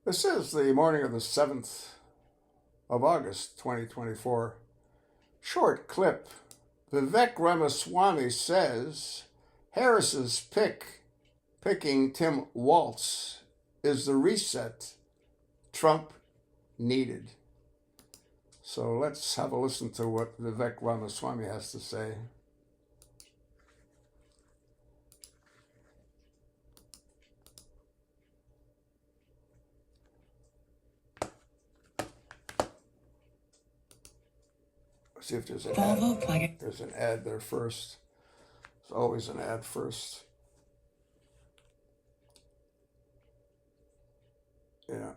This is the morning of the 7th of August, 2024. Short clip. Vivek Ramaswamy says Harris's picking Tim Watz is the reset Trump needed. So let's have a listen to what Vivek Ramaswamy has to say. See if there's an ad. There's an ad there first. There's always an ad first. Yeah.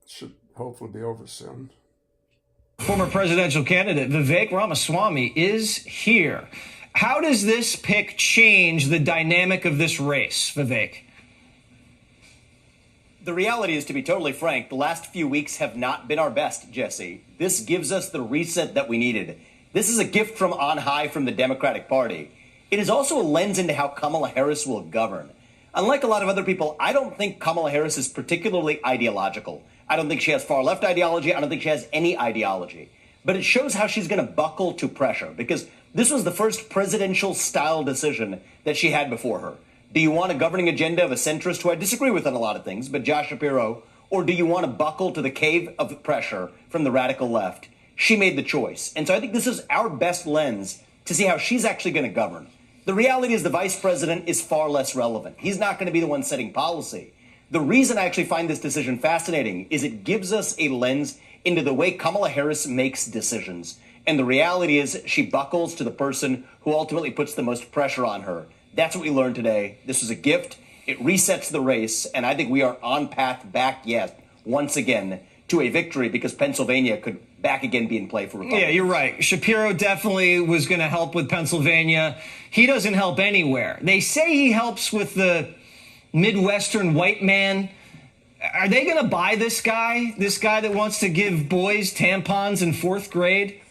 It should hopefully be over soon. Former presidential candidate Vivek Ramaswamy is here. How does this pick change the dynamic of this race, Vivek? The reality is, to be totally frank, the last few weeks have not been our best, Jesse. This gives us the reset that we needed. This is a gift from on high from the Democratic Party. It is also a lens into how Kamala Harris will govern. Unlike a lot of other people, I don't think Kamala Harris is particularly ideological. I don't think she has far left ideology. I don't think she has any ideology. But it shows how she's going to buckle to pressure, because this was the first presidential style decision that she had before her. Do you want a governing agenda of a centrist who I disagree with on a lot of things, but Josh Shapiro, or do you want to buckle to the cave of pressure from the radical left? She made the choice. And so I think this is our best lens to see how she's actually going to govern. The reality is the vice president is far less relevant. He's not going to be the one setting policy. The reason I actually find this decision fascinating is it gives us a lens into the way Kamala Harris makes decisions. And the reality is she buckles to the person who ultimately puts the most pressure on her. That's what we learned today. This is a gift. It resets the race. And I think we are on path back yet, once again, to a victory, because Pennsylvania could back again be in play for Republicans. Yeah, you're right. Shapiro definitely was going to help with Pennsylvania. He doesn't help anywhere. They say he helps with the Midwestern white man. Are they going to buy this guy? This guy that wants to give boys tampons in fourth grade?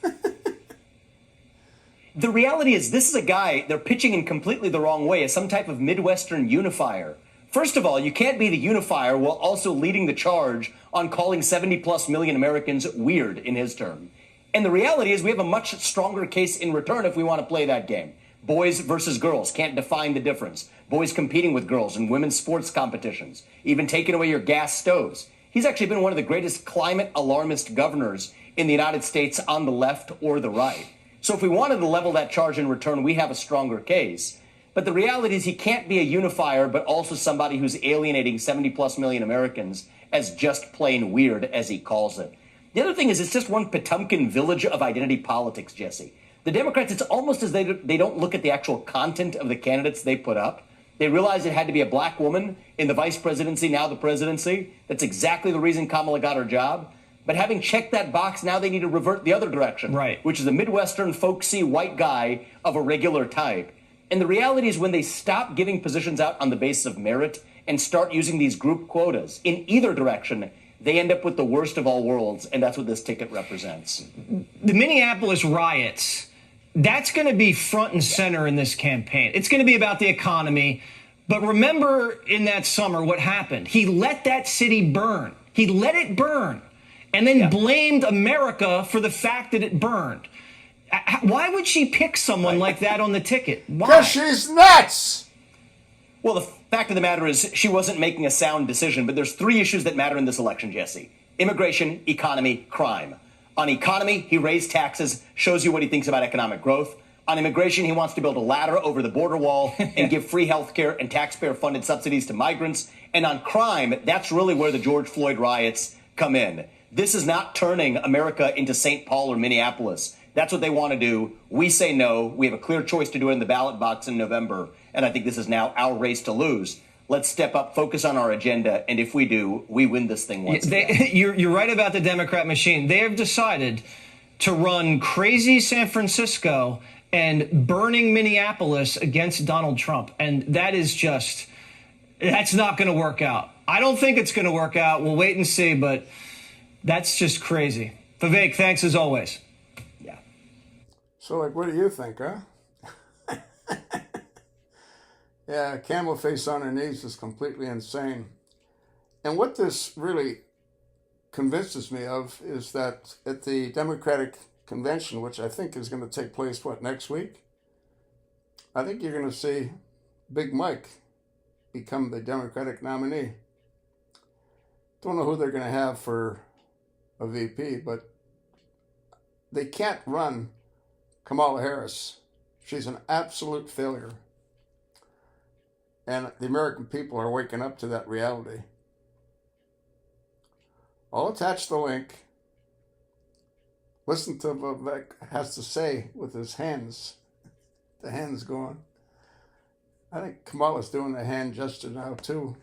The reality is this is a guy they're pitching in completely the wrong way as some type of Midwestern unifier. First of all, you can't be the unifier while also leading the charge on calling 70+ million Americans weird in his term. And the reality is we have a much stronger case in return if we want to play that game. Boys versus girls, can't define the difference. Boys competing with girls in women's sports competitions, even taking away your gas stoves. He's actually been one of the greatest climate alarmist governors in the United States on the left or the right. So if we wanted to level that charge in return, we have a stronger case. But the reality is he can't be a unifier, but also somebody who's alienating 70+ million Americans as just plain weird, as he calls it. The other thing is it's just one Potemkin village of identity politics, Jesse. The Democrats, it's almost as they don't look at the actual content of the candidates they put up. They realized it had to be a black woman in the vice presidency, now the presidency. That's exactly the reason Kamala got her job. But having checked that box, now they need to revert the other direction, right? Which is a Midwestern, folksy white guy of a regular type. And the reality is when they stop giving positions out on the basis of merit and start using these group quotas in either direction, they end up with the worst of all worlds, and that's what this ticket represents. The Minneapolis riots, that's going to be front and center in this campaign. It's going to be about the economy. But remember in that summer what happened. He let that city burn. He let it burn. And then blamed America for the fact that it burned. Why would she pick someone like that on the ticket? Why? Because she's nuts! Well, the fact of the matter is she wasn't making a sound decision, but there's three issues that matter in this election, Jesse. Immigration, economy, crime. On economy, he raised taxes, shows you what he thinks about economic growth. On immigration, he wants to build a ladder over the border wall and give free health care and taxpayer-funded subsidies to migrants. And on crime, that's really where the George Floyd riots come in. This is not turning America into St. Paul or Minneapolis. That's what they want to do. We say no. We have a clear choice to do it in the ballot box in November. And I think this is now our race to lose. Let's step up, focus on our agenda. And if we do, we win this thing once again. You're right about the Democrat machine. They have decided to run crazy San Francisco and burning Minneapolis against Donald Trump. And that is just, that's not going to work out. I don't think it's going to work out. We'll wait and see, but that's just crazy. Vivek, thanks as always. Yeah. So, what do you think, huh? Yeah, camel face on her knees is completely insane. And what this really convinces me of is that at the Democratic convention, which I think is going to take place, next week? I think you're going to see Big Mike become the Democratic nominee. Don't know who they're going to have for a VP, but they can't run Kamala Harris. She's an absolute failure. And the American people are waking up to that reality. I'll attach the link. Listen to what Vivek has to say with his hands. The hands going. I think Kamala's doing the hand gesture now too.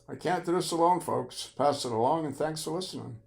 I can't do this alone, folks. Pass it along, and thanks for listening.